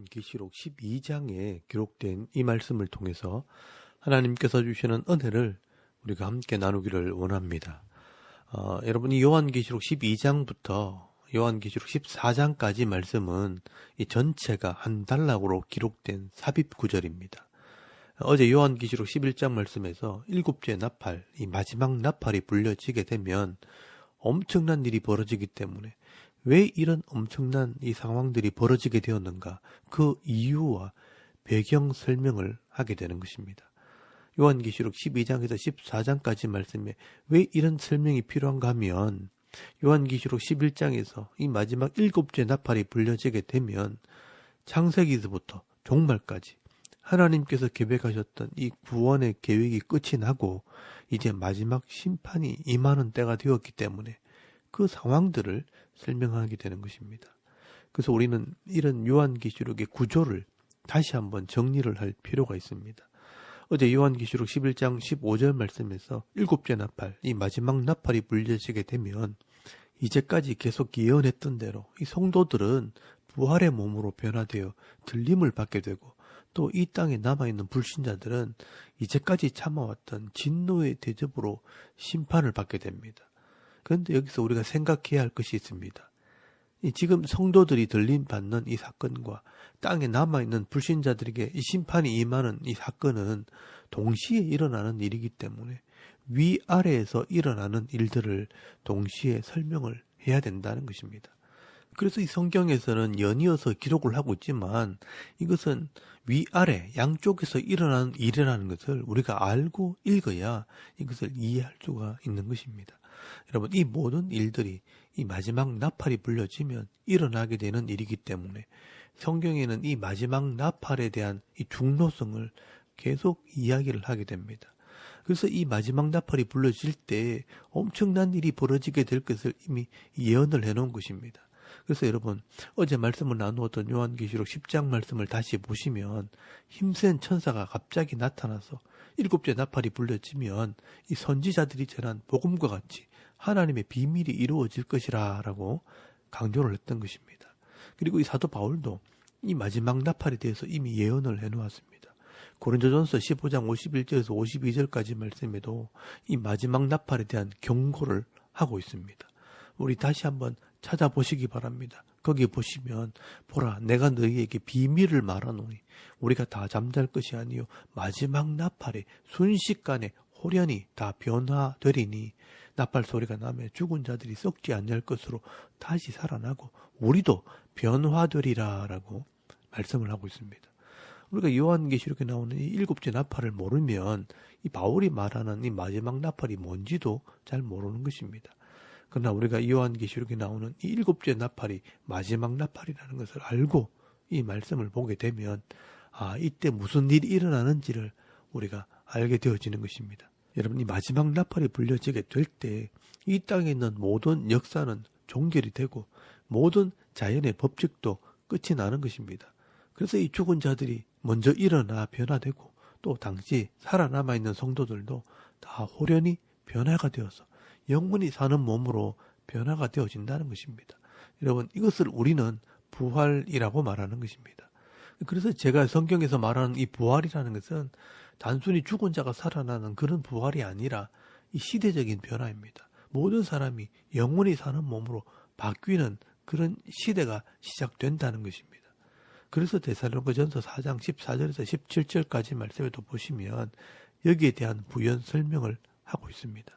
요한계시록 12장에 기록된 이 말씀을 통해서 하나님께서 주시는 은혜를 우리가 함께 나누기를 원합니다. 여러분, 이 요한계시록 12장부터 요한계시록 14장까지 말씀은 이 전체가 한 단락으로 기록된 삽입 구절입니다. 어제 요한계시록 11장 말씀에서 일곱째 나팔, 이 마지막 나팔이 불려지게 되면 엄청난 일이 벌어지기 때문에 왜 이런 엄청난 이 상황들이 벌어지게 되었는가, 그 이유와 배경 설명을 하게 되는 것입니다. 요한계시록 12장에서 14장까지 말씀에 왜 이런 설명이 필요한가 하면, 요한계시록 11장에서 이 마지막 일곱째 나팔이 불려지게 되면 창세기서부터 종말까지 하나님께서 계획하셨던 이 구원의 계획이 끝이 나고 이제 마지막 심판이 임하는 때가 되었기 때문에 그 상황들을 설명하게 되는 것입니다. 그래서 우리는 이런 요한계시록의 구조를 다시 한번 정리를 할 필요가 있습니다. 어제 요한계시록 11장 15절 말씀에서 일곱째 나팔, 이 마지막 나팔이 불려지게 되면 이제까지 계속 예언했던 대로 이 성도들은 부활의 몸으로 변화되어 들림을 받게 되고, 또 이 땅에 남아있는 불신자들은 이제까지 참아왔던 진노의 대접으로 심판을 받게 됩니다. 그런데 여기서 우리가 생각해야 할 것이 있습니다. 지금 성도들이 들림 받는 이 사건과 땅에 남아있는 불신자들에게 이 심판이 임하는 이 사건은 동시에 일어나는 일이기 때문에 위아래에서 일어나는 일들을 동시에 설명을 해야 된다는 것입니다. 그래서 이 성경에서는 연이어서 기록을 하고 있지만 이것은 위아래 양쪽에서 일어나는 일이라는 것을 우리가 알고 읽어야 이것을 이해할 수가 있는 것입니다. 여러분, 이 모든 일들이 이 마지막 나팔이 불려지면 일어나게 되는 일이기 때문에 성경에는 이 마지막 나팔에 대한 이 중요성을 계속 이야기를 하게 됩니다. 그래서 이 마지막 나팔이 불려질 때 엄청난 일이 벌어지게 될 것을 이미 예언을 해놓은 것입니다. 그래서 여러분, 어제 말씀을 나누었던 요한계시록 10장 말씀을 다시 보시면 힘센 천사가 갑자기 나타나서 일곱째 나팔이 불려지면 이 선지자들이 전한 복음과 같이 하나님의 비밀이 이루어질 것이라 라고 강조를 했던 것입니다. 그리고 이 사도 바울도 이 마지막 나팔에 대해서 이미 예언을 해놓았습니다. 고린도전서 15장 51절에서 52절까지 말씀에도 이 마지막 나팔에 대한 경고를 하고 있습니다. 우리 다시 한번 찾아보시기 바랍니다. 거기 보시면, 보라, 내가 너희에게 비밀을 말하노니 우리가 다 잠잘 것이 아니요 마지막 나팔에 순식간에 호련히 다 변화되리니 나팔 소리가 나며 죽은 자들이 썩지 아니할 것으로 다시 살아나고 우리도 변화되리라 라고 말씀을 하고 있습니다. 우리가 요한계시록에 나오는 이 일곱째 나팔을 모르면 이 바울이 말하는 이 마지막 나팔이 뭔지도 잘 모르는 것입니다. 그러나 우리가 요한계시록에 나오는 이 일곱째 나팔이 마지막 나팔이라는 것을 알고 이 말씀을 보게 되면 이때 무슨 일이 일어나는지를 우리가 알게 되어지는 것입니다. 여러분, 이 마지막 나팔이 불려지게 될 때 이 땅에 있는 모든 역사는 종결이 되고 모든 자연의 법칙도 끝이 나는 것입니다. 그래서 이 죽은 자들이 먼저 일어나 변화되고 또 당시 살아남아 있는 성도들도 다 호련히 변화가 되어서 영원히 사는 몸으로 변화가 되어진다는 것입니다. 여러분, 이것을 우리는 부활이라고 말하는 것입니다. 그래서 제가 성경에서 말하는 이 부활이라는 것은 단순히 죽은 자가 살아나는 그런 부활이 아니라 이 시대적인 변화입니다. 모든 사람이 영원히 사는 몸으로 바뀌는 그런 시대가 시작된다는 것입니다. 그래서 데살로니가전서 4장 14절에서 17절까지 말씀에도 보시면 여기에 대한 부연 설명을 하고 있습니다.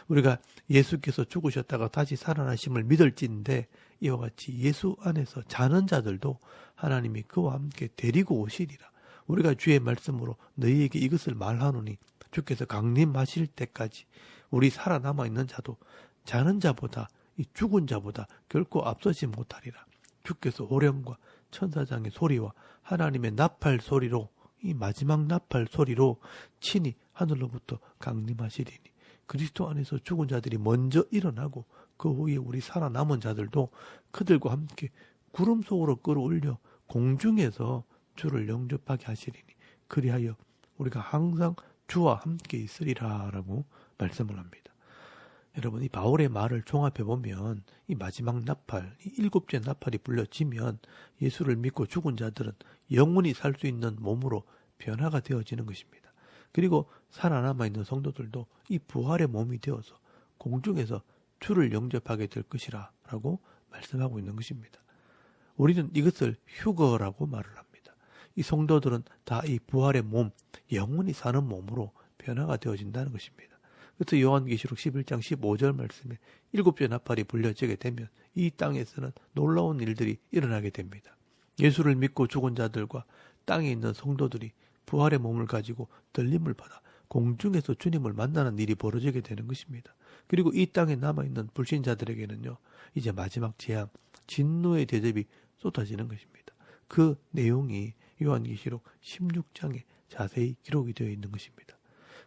우리가 예수께서 죽으셨다가 다시 살아나심을 믿을진데 이와 같이 예수 안에서 자는 자들도 하나님이 그와 함께 데리고 오시리라. 우리가 주의 말씀으로 너희에게 이것을 말하노니 주께서 강림하실 때까지 우리 살아남아 있는 자도 자는 자보다 이 죽은 자보다 결코 앞서지 못하리라. 주께서 호령과 천사장의 소리와 하나님의 나팔 소리로, 이 마지막 나팔 소리로 친히 하늘로부터 강림하시리니 그리스도 안에서 죽은 자들이 먼저 일어나고 그 후에 우리 살아남은 자들도 그들과 함께 구름 속으로 끌어올려 공중에서 주를 영접하게 하시리니 그리하여 우리가 항상 주와 함께 있으리라 라고 말씀을 합니다. 여러분, 이 바울의 말을 종합해 보면 이 마지막 나팔, 이 7째 나팔이 불려지면 예수를 믿고 죽은 자들은 영원히 살 수 있는 몸으로 변화가 되어지는 것입니다. 그리고 살아남아 있는 성도들도 이 부활의 몸이 되어서 공중에서 주를 영접하게 될 것이라 라고 말씀하고 있는 것입니다. 우리는 이것을 휴거라고 말을 합니다. 이 성도들은 다 이 부활의 몸, 영원히 사는 몸으로 변화가 되어진다는 것입니다. 그래서 요한계시록 11장 15절 말씀에 7째 나팔이 불려지게 되면 이 땅에서는 놀라운 일들이 일어나게 됩니다. 예수를 믿고 죽은 자들과 땅에 있는 성도들이 부활의 몸을 가지고 들림을 받아 공중에서 주님을 만나는 일이 벌어지게 되는 것입니다. 그리고 이 땅에 남아있는 불신자들에게는요, 이제 마지막 재앙, 진노의 대접이 쏟아지는 것입니다. 그 내용이 요한계시록 16장에 자세히 기록이 되어 있는 것입니다.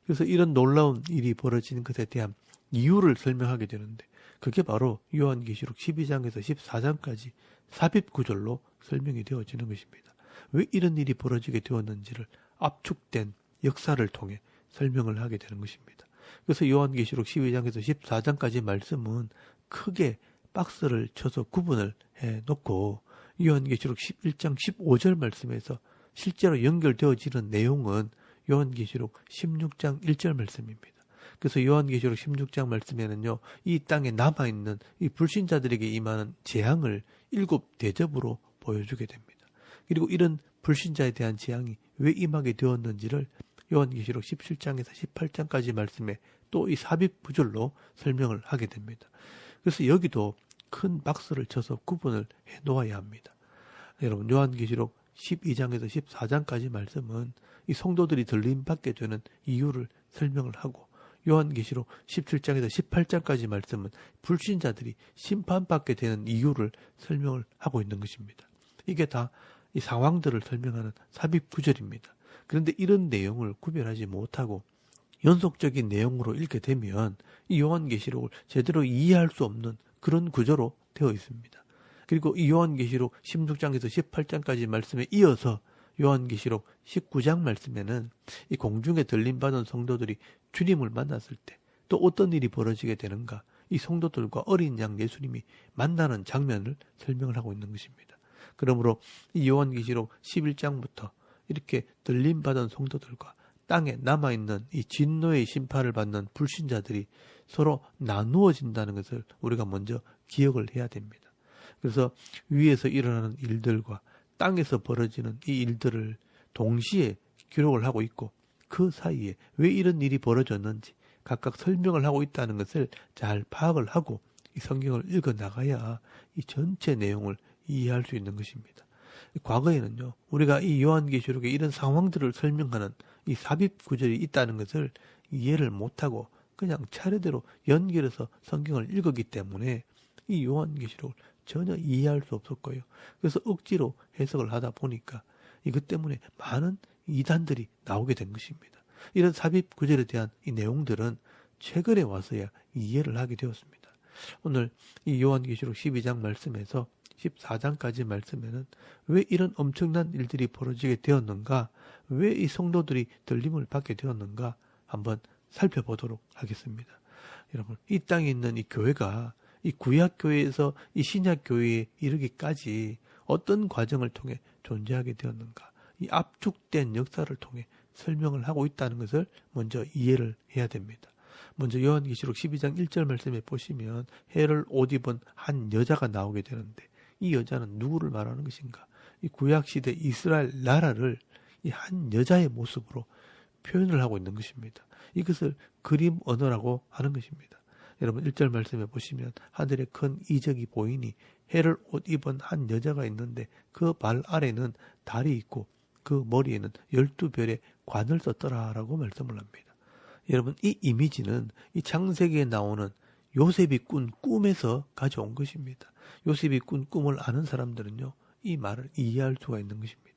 그래서 이런 놀라운 일이 벌어지는 것에 대한 이유를 설명하게 되는데, 그게 바로 요한계시록 12장에서 14장까지 삽입구절로 설명이 되어지는 것입니다. 왜 이런 일이 벌어지게 되었는지를 압축된 역사를 통해 설명을 하게 되는 것입니다. 그래서 요한계시록 12장에서 14장까지 말씀은 크게 박스를 쳐서 구분을 해놓고, 요한계시록 11장 15절 말씀에서 실제로 연결되어지는 내용은 요한계시록 16장 1절 말씀입니다. 그래서 요한계시록 16장 말씀에는요, 이 땅에 남아있는 이 불신자들에게 임하는 재앙을 7대접으로 보여주게 됩니다. 그리고 이런 불신자에 대한 재앙이 왜 임하게 되었는지를 요한계시록 17장에서 18장까지 말씀에 또 이 삽입 구절로 설명을 하게 됩니다. 그래서 여기도 큰 박스를 쳐서 구분을 해 놓아야 합니다. 여러분, 요한계시록 12장에서 14장까지 말씀은 이 성도들이 들림받게 되는 이유를 설명을 하고, 요한계시록 17장에서 18장까지 말씀은 불신자들이 심판받게 되는 이유를 설명을 하고 있는 것입니다. 이게 다 이 상황들을 설명하는 삽입 구절입니다. 그런데 이런 내용을 구별하지 못하고 연속적인 내용으로 읽게 되면 이 요한계시록을 제대로 이해할 수 없는 그런 구조로 되어 있습니다. 그리고 이 요한계시록 16장에서 18장까지 말씀에 이어서 요한계시록 19장 말씀에는 이 공중에 들림받은 성도들이 주님을 만났을 때 또 어떤 일이 벌어지게 되는가, 이 성도들과 어린 양 예수님이 만나는 장면을 설명을 하고 있는 것입니다. 그러므로 이 요한계시록 11장부터 이렇게 들림받은 성도들과 땅에 남아있는 이 진노의 심판을 받는 불신자들이 서로 나누어진다는 것을 우리가 먼저 기억을 해야 됩니다. 그래서 위에서 일어나는 일들과 땅에서 벌어지는 이 일들을 동시에 기록을 하고 있고, 그 사이에 왜 이런 일이 벌어졌는지 각각 설명을 하고 있다는 것을 잘 파악을 하고 이 성경을 읽어 나가야 이 전체 내용을 이해할 수 있는 것입니다. 과거에는요, 우리가 이 요한계시록의 이런 상황들을 설명하는 이 삽입 구절이 있다는 것을 이해를 못하고 그냥 차례대로 연결해서 성경을 읽었기 때문에 이 요한계시록을 전혀 이해할 수 없었고요. 그래서 억지로 해석을 하다 보니까 이것 때문에 많은 이단들이 나오게 된 것입니다. 이런 삽입 구절에 대한 이 내용들은 최근에 와서야 이해를 하게 되었습니다. 오늘 이 요한계시록 12장 말씀에서 14장까지 말씀에는 왜 이런 엄청난 일들이 벌어지게 되었는가, 왜 이 성도들이 들림을 받게 되었는가 한번 살펴보도록 하겠습니다. 여러분, 이 땅에 있는 이 교회가 이 구약교회에서 이 신약교회에 이르기까지 어떤 과정을 통해 존재하게 되었는가, 이 압축된 역사를 통해 설명을 하고 있다는 것을 먼저 이해를 해야 됩니다. 먼저 요한계시록 12장 1절 말씀에 보시면 해를 옷 입은 한 여자가 나오게 되는데, 이 여자는 누구를 말하는 것인가? 이 구약시대 이스라엘 나라를 이 한 여자의 모습으로 표현을 하고 있는 것입니다. 이것을 그림 언어라고 하는 것입니다. 여러분, 1절 말씀에 보시면 하늘에 큰 이적이 보이니 해를 옷 입은 한 여자가 있는데 그 발 아래는 달이 있고 그 머리에는 12별의 관을 썼더라라고 말씀을 합니다. 여러분, 이 이미지는 이 창세기에 나오는 요셉이 꾼 꿈에서 가져온 것입니다. 요셉이 꾼 꿈을 아는 사람들은요, 이 말을 이해할 수가 있는 것입니다.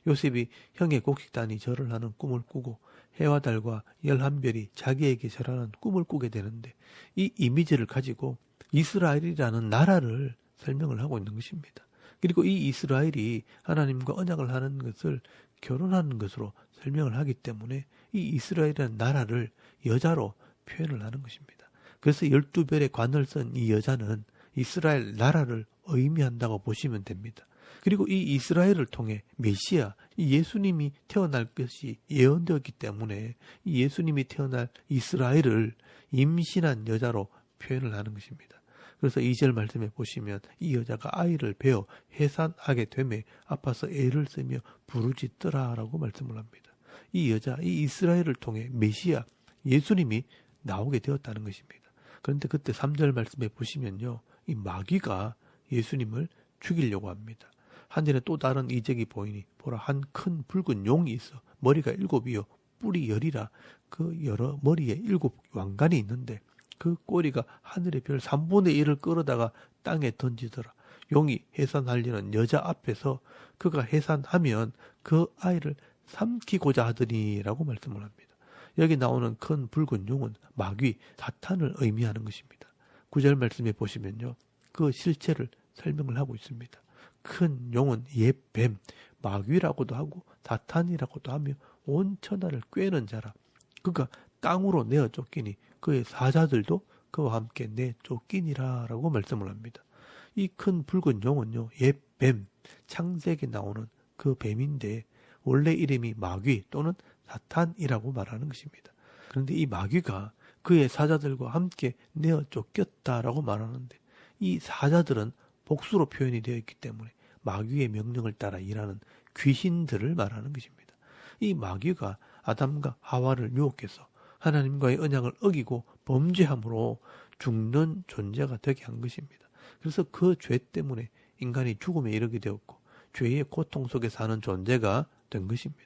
요셉이 형의 곡식단이 절을 하는 꿈을 꾸고 해와 달과 11별이 자기에게 절하는 꿈을 꾸게 되는데, 이 이미지를 가지고 이스라엘이라는 나라를 설명을 하고 있는 것입니다. 그리고 이 이스라엘이 하나님과 언약을 하는 것을 결혼하는 것으로 설명을 하기 때문에 이 이스라엘이라는 나라를 여자로 표현을 하는 것입니다. 그래서 12별의 관을 쓴 이 여자는 이스라엘 나라를 의미한다고 보시면 됩니다. 그리고 이 이스라엘을 통해 메시아, 이 예수님이 태어날 것이 예언되었기 때문에 이 예수님이 태어날 이스라엘을 임신한 여자로 표현을 하는 것입니다. 그래서 2절 말씀에 보시면 이 여자가 아이를 베어 해산하게 되매 아파서 애를 쓰며 부르짖더라라고 말씀을 합니다. 이 여자, 이 이스라엘을 통해 메시아, 예수님이 나오게 되었다는 것입니다. 그런데 그때 3절 말씀에 보시면요, 이 마귀가 예수님을 죽이려고 합니다. 하늘에 또 다른 이적이 보이니 보라 한 큰 붉은 용이 있어 머리가 7이요 뿔이 10이라 그 여러 머리에 7 왕관이 있는데 그 꼬리가 하늘의 별 3분의 1을 끌어다가 땅에 던지더라. 용이 해산하려는 여자 앞에서 그가 해산하면 그 아이를 삼키고자 하더니라고 말씀을 합니다. 여기 나오는 큰 붉은 용은 마귀, 사탄을 의미하는 것입니다. 9절 말씀에 보시면요, 그 실체를 설명을 하고 있습니다. 큰 용은 옛 뱀, 마귀라고도 하고 사탄이라고도 하며 온 천하를 꿰는 자라. 그가 땅으로 내어 쫓기니 그의 사자들도 그와 함께 내쫓기니라 라고 말씀을 합니다. 이 큰 붉은 용은요, 옛 뱀, 창세기에 나오는 그 뱀인데 원래 이름이 마귀 또는 사탄이라고 말하는 것입니다. 그런데 이 마귀가 그의 사자들과 함께 내어 쫓겼다라고 말하는데 이 사자들은 복수로 표현이 되어 있기 때문에 마귀의 명령을 따라 일하는 귀신들을 말하는 것입니다. 이 마귀가 아담과 하와를 유혹해서 하나님과의 언약을 어기고 범죄함으로 죽는 존재가 되게 한 것입니다. 그래서 그 죄 때문에 인간이 죽음에 이르게 되었고 죄의 고통 속에 사는 존재가 된 것입니다.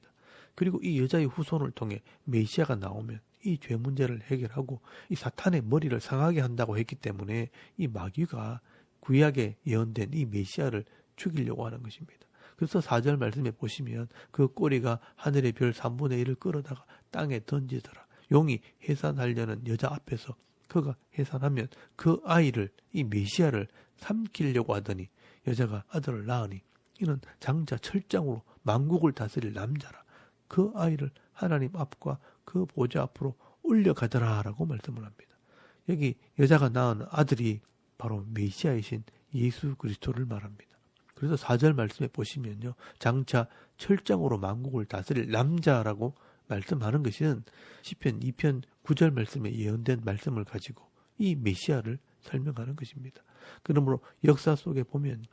그리고 이 여자의 후손을 통해 메시아가 나오면 이 죄 문제를 해결하고 이 사탄의 머리를 상하게 한다고 했기 때문에 이 마귀가 구약에 예언된 이 메시아를 죽이려고 하는 것입니다. 그래서 4절 말씀에 보시면 그 꼬리가 하늘의 별 3분의 1을 끌어다가 땅에 던지더라. 용이 해산하려는 여자 앞에서 그가 해산하면 그 아이를, 이 메시아를 삼키려고 하더니 여자가 아들을 낳으니 이는 장자 철장으로 만국을 다스릴 남자라. 그 아이를 하나님 앞과 그 보좌 앞으로 올려가더라 라고 말씀을 합니다. 여기 여자가 낳은 아들이 바로 메시아이신 예수 그리스도를 말합니다. 그래서 4절 말씀에 보시면요, 장차 철장으로 만국을 다스릴 남자라고 말씀하는 것은 시편 2편 9절 말씀에 예언된 말씀을 가지고 이 메시아를 설명하는 것입니다. 그러므로 역사 속에 보면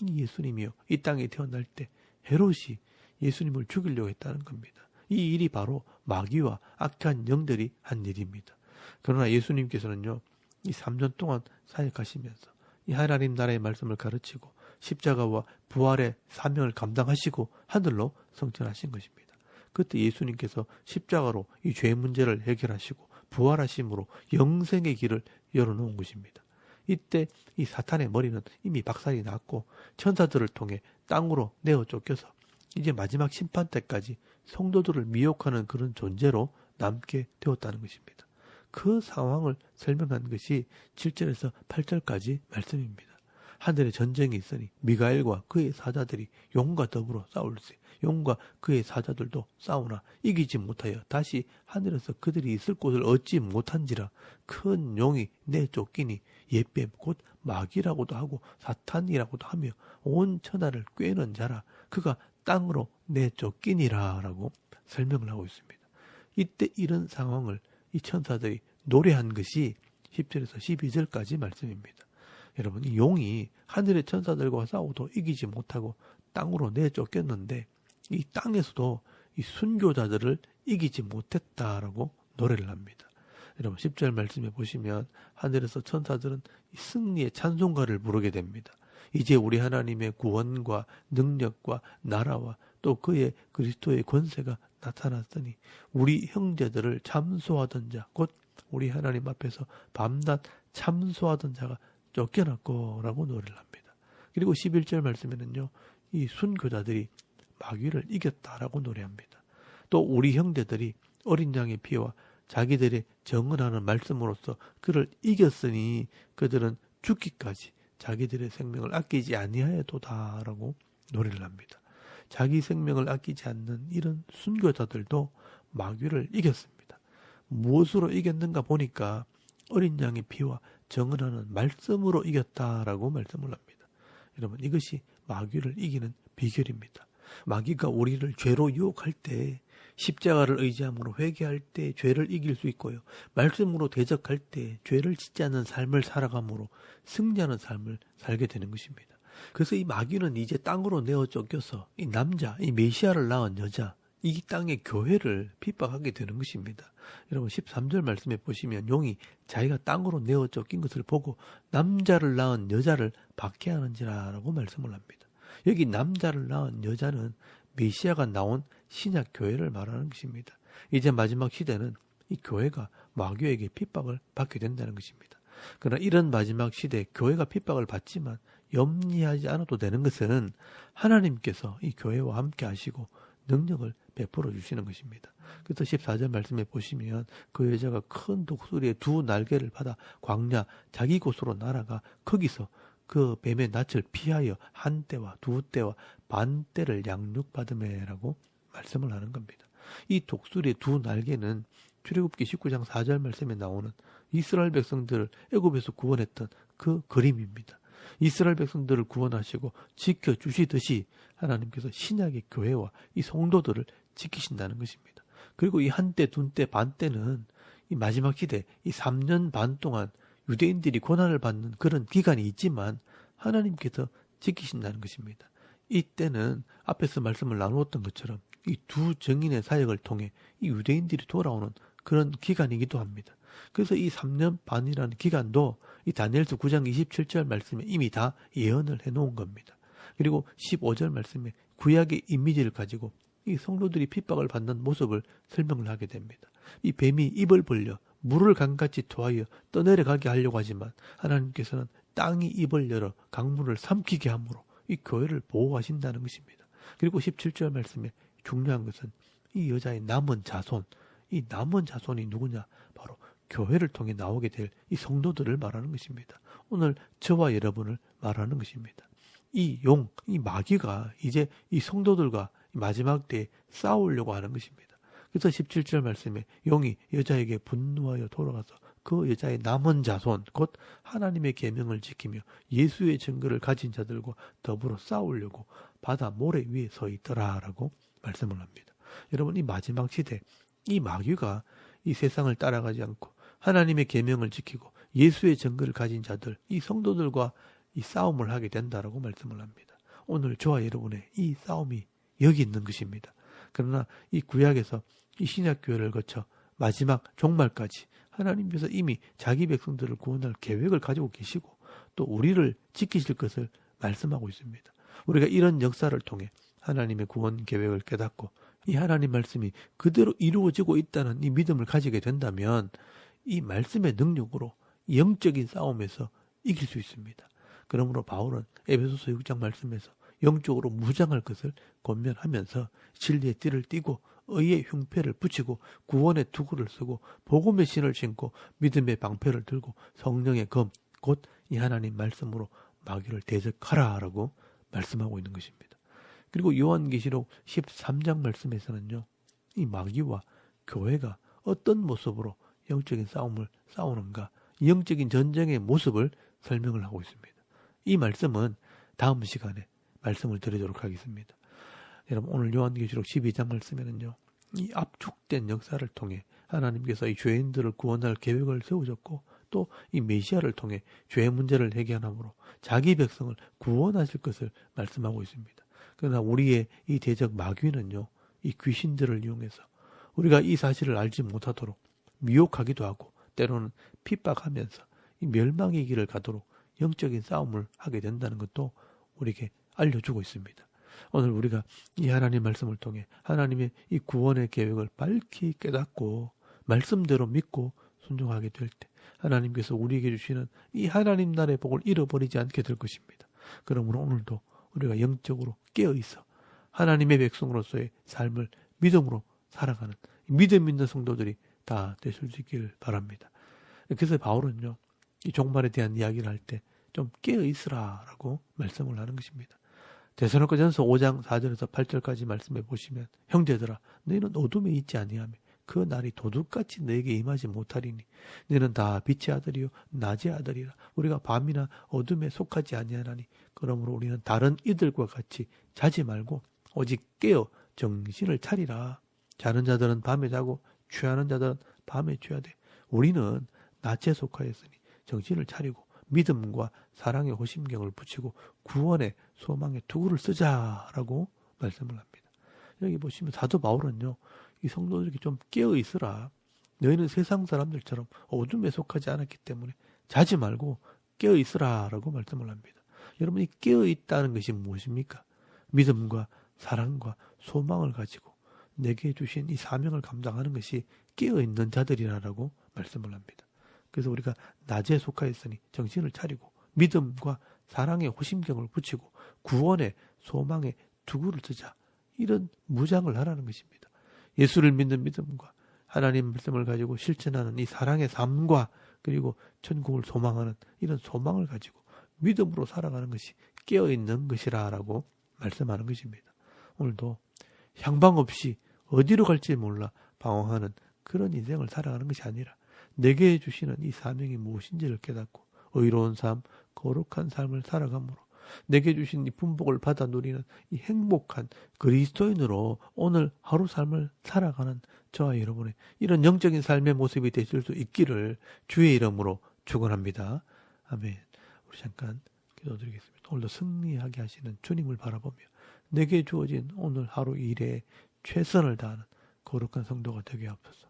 예수님이요, 이 땅에 태어날 때 헤롯이 예수님을 죽이려고 했다는 겁니다. 이 일이 바로 마귀와 악한 영들이 한 일입니다. 그러나 예수님께서는요, 이 3년 동안 사역하시면서 이 하나님 나라의 말씀을 가르치고 십자가와 부활의 사명을 감당하시고 하늘로 승천하신 것입니다. 그때 예수님께서 십자가로 이 죄 문제를 해결하시고 부활하심으로 영생의 길을 열어놓은 것입니다. 이때 이 사탄의 머리는 이미 박살이 났고 천사들을 통해 땅으로 내어 쫓겨서 이제 마지막 심판 때까지 성도들을 미혹하는 그런 존재로 남게 되었다는 것입니다. 그 상황을 설명한 것이 7절에서 8절까지 말씀입니다. 하늘에 전쟁이 있으니 미가엘과 그의 사자들이 용과 더불어 싸울세. 용과 그의 사자들도 싸우나 이기지 못하여 다시 하늘에서 그들이 있을 곳을 얻지 못한지라. 큰 용이 내쫓기니 옛뱀 곧 마귀라고도 하고 사탄이라고도 하며 온 천하를 꿰는 자라. 그가 땅으로 내쫓기니라 라고 설명을 하고 있습니다. 이때 이런 상황을 이 천사들이 노래한 것이 10절에서 12절까지 말씀입니다. 여러분, 이 용이 하늘의 천사들과 싸워도 이기지 못하고 땅으로 내쫓겼는데 이 땅에서도 이 순교자들을 이기지 못했다라고 노래를 합니다. 여러분, 10절 말씀에 보시면 하늘에서 천사들은 이 승리의 찬송가를 부르게 됩니다. 이제 우리 하나님의 구원과 능력과 나라와 또 그의 그리스도의 권세가 나타났으니 우리 형제들을 참소하던 자, 곧 우리 하나님 앞에서 밤낮 참소하던 자가 쫓겨났고라고 노래를 합니다. 그리고 11절 말씀에는요, 이 순교자들이 마귀를 이겼다라고 노래합니다. 또 우리 형제들이 어린 양의 피와 자기들의 정언하는 말씀으로써 그를 이겼으니 그들은 죽기까지 자기들의 생명을 아끼지 아니하여도다라고 노래를 합니다. 자기 생명을 아끼지 않는 이런 순교자들도 마귀를 이겼습니다. 무엇으로 이겼는가 보니까 어린 양의 피와 정언하는 말씀으로 이겼다라고 말씀을 합니다. 여러분, 이것이 마귀를 이기는 비결입니다. 마귀가 우리를 죄로 유혹할 때 십자가를 의지함으로 회개할 때 죄를 이길 수 있고요. 말씀으로 대적할 때 죄를 짓지 않는 삶을 살아감으로 승리하는 삶을 살게 되는 것입니다. 그래서 이 마귀는 이제 땅으로 내어 쫓겨서 이 남자, 이 메시아를 낳은 여자, 이 땅의 교회를 핍박하게 되는 것입니다. 여러분 13절 말씀에 보시면 용이 자기가 땅으로 내어 쫓긴 것을 보고 남자를 낳은 여자를 박해하는지라라고 말씀을 합니다. 여기 남자를 낳은 여자는 메시아가 나온 신약 교회를 말하는 것입니다. 이제 마지막 시대는 이 교회가 마귀에게 핍박을 받게 된다는 것입니다. 그러나 이런 마지막 시대에 교회가 핍박을 받지만 염려하지 않아도 되는 것은 하나님께서 이 교회와 함께 하시고 능력을 베풀어 주시는 것입니다. 그래서 14절 말씀에 보시면 그 여자가 큰 독수리의 두 날개를 받아 광야 자기 곳으로 날아가 거기서 그 뱀의 낯을 피하여 한 때와 두 때와 반 때를 양육받음에라고 말씀을 하는 겁니다. 이 독수리의 두 날개는 출애굽기 19장 4절 말씀에 나오는 이스라엘 백성들을 애굽에서 구원했던 그 그림입니다. 이스라엘 백성들을 구원하시고 지켜주시듯이 하나님께서 신약의 교회와 이 성도들을 지키신다는 것입니다. 그리고 이 한때, 둔때, 반때는 이 마지막 시대, 이 3년 반 동안 유대인들이 고난을 받는 그런 기간이 있지만 하나님께서 지키신다는 것입니다. 이때는 앞에서 말씀을 나누었던 것처럼 이 두 증인의 사역을 통해 이 유대인들이 돌아오는 그런 기간이기도 합니다. 그래서 이 3년 반이라는 기간도 이 다니엘서 9장 27절 말씀에 이미 다 예언을 해놓은 겁니다. 그리고 15절 말씀에 구약의 이미지를 가지고 이 성도들이 핍박을 받는 모습을 설명을 하게 됩니다. 이 뱀이 입을 벌려 물을 강같이 토하여 떠내려가게 하려고 하지만 하나님께서는 땅이 입을 열어 강물을 삼키게 함으로 이 교회를 보호하신다는 것입니다. 그리고 17절 말씀에 중요한 것은 이 여자의 남은 자손, 이 남은 자손이 누구냐? 바로 교회를 통해 나오게 될 이 성도들을 말하는 것입니다. 오늘 저와 여러분을 말하는 것입니다. 이 용, 이 마귀가 이제 이 성도들과 마지막 때에 싸우려고 하는 것입니다. 그래서 17절 말씀에 용이 여자에게 분노하여 돌아가서 그 여자의 남은 자손, 곧 하나님의 계명을 지키며 예수의 증거를 가진 자들과 더불어 싸우려고 바다 모래 위에 서 있더라라고 말씀을 합니다. 여러분, 이 마지막 시대, 이 마귀가 이 세상을 따라가지 않고 하나님의 계명을 지키고 예수의 증거를 가진 자들, 이 성도들과 이 싸움을 하게 된다라고 말씀을 합니다. 오늘 저와 여러분의 이 싸움이 여기 있는 것입니다. 그러나 이 구약에서 이 신약교회를 거쳐 마지막 종말까지 하나님께서 이미 자기 백성들을 구원할 계획을 가지고 계시고 또 우리를 지키실 것을 말씀하고 있습니다. 우리가 이런 역사를 통해 하나님의 구원 계획을 깨닫고 이 하나님 말씀이 그대로 이루어지고 있다는 이 믿음을 가지게 된다면 이 말씀의 능력으로 영적인 싸움에서 이길 수 있습니다. 그러므로 바울은 에베소서 6장 말씀에서 영적으로 무장할 것을 권면하면서 진리의 띠를 띠고 의의 흉패를 붙이고 구원의 투구를 쓰고 복음의 신을 신고 믿음의 방패를 들고 성령의 검, 곧 이 하나님 말씀으로 마귀를 대적하라라고 말씀하고 있는 것입니다. 그리고 요한계시록 13장 말씀에서는요, 이 마귀와 교회가 어떤 모습으로 영적인 싸움을 싸우는가, 영적인 전쟁의 모습을 설명을 하고 있습니다. 이 말씀은 다음 시간에 말씀을 드리도록 하겠습니다. 여러분, 오늘 요한계시록 12장 말씀에는요, 이 압축된 역사를 통해 하나님께서 이 죄인들을 구원할 계획을 세우셨고 또 이 메시아를 통해 죄의 문제를 해결함으로 자기 백성을 구원하실 것을 말씀하고 있습니다. 그러나 우리의 이 대적 마귀는요, 이 귀신들을 이용해서 우리가 이 사실을 알지 못하도록 미혹하기도 하고 때로는 핍박하면서 이 멸망의 길을 가도록 영적인 싸움을 하게 된다는 것도 우리에게 알려주고 있습니다. 오늘 우리가 이 하나님 말씀을 통해 하나님의 이 구원의 계획을 밝히 깨닫고 말씀대로 믿고 순종하게 될 때 하나님께서 우리에게 주시는 이 하나님 나라의 복을 잃어버리지 않게 될 것입니다. 그러므로 오늘도 우리가 영적으로 깨어있어 하나님의 백성으로서의 삶을 믿음으로 살아가는 믿음 있는 성도들이 다 되실 수 있기를 바랍니다. 그래서 바울은요, 이 종말에 대한 이야기를 할 때 좀 깨어있으라라고 말씀을 하는 것입니다. 데살로니가전서 5장 4절에서 8절까지 말씀해 보시면 형제들아 너희는 어둠에 있지 아니하며 그 날이 도둑같이 너에게 임하지 못하리니 너는 다 빛의 아들이요 낮의 아들이라. 우리가 밤이나 어둠에 속하지 아니하나니 그러므로 우리는 다른 이들과 같이 자지 말고 오직 깨어 정신을 차리라. 자는 자들은 밤에 자고 취하는 자들은 밤에 취하되 우리는 낮에 속하였으니 정신을 차리고 믿음과 사랑의 호심경을 붙이고 구원의 소망의 투구를 쓰자라고 말씀을 합니다. 여기 보시면 사도 바울은요, 이 성도들에게 좀 깨어 있으라. 너희는 세상 사람들처럼 어둠에 속하지 않았기 때문에 자지 말고 깨어 있으라라고 말씀을 합니다. 여러분이 깨어 있다는 것이 무엇입니까? 믿음과 사랑과 소망을 가지고 내게 주신 이 사명을 감당하는 것이 깨어 있는 자들이라고 말씀을 합니다. 그래서 우리가 낮에 속하였으니 정신을 차리고 믿음과 사랑의 호심경을 붙이고 구원의 소망의 투구를 쓰자. 이런 무장을 하라는 것입니다. 예수를 믿는 믿음과 하나님 말씀을 가지고 실천하는 이 사랑의 삶과 그리고 천국을 소망하는 이런 소망을 가지고 믿음으로 살아가는 것이 깨어있는 것이라고 말씀하는 것입니다. 오늘도 향방 없이 어디로 갈지 몰라 방황하는 그런 인생을 살아가는 것이 아니라 내게 주시는 이 사명이 무엇인지를 깨닫고 의로운 삶, 거룩한 삶을 살아감으로 내게 주신 이 분복을 받아 누리는 이 행복한 그리스도인으로 오늘 하루 삶을 살아가는 저와 여러분의 이런 영적인 삶의 모습이 되실 수 있기를 주의 이름으로 축원합니다. 아멘. 우리 잠깐 기도드리겠습니다. 오늘도 승리하게 하시는 주님을 바라보며 내게 주어진 오늘 하루 일에 최선을 다하는 거룩한 성도가 되게 하옵소서.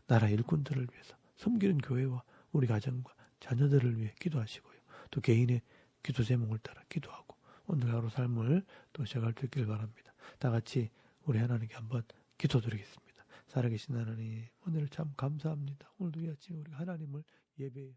나라 일꾼들을 위해서 섬기는 교회와 우리 가정과 자녀들을 위해 기도하시고요. 또 개인의 기도 제목을 따라 기도하고 오늘 하루 삶을 또 시작할 수 있길 바랍니다. 다 같이 우리 하나님께 한번 기도드리겠습니다. 살아계신 하나님, 오늘 참 감사합니다. 오늘도 이 아침에 우리 하나님을 예배해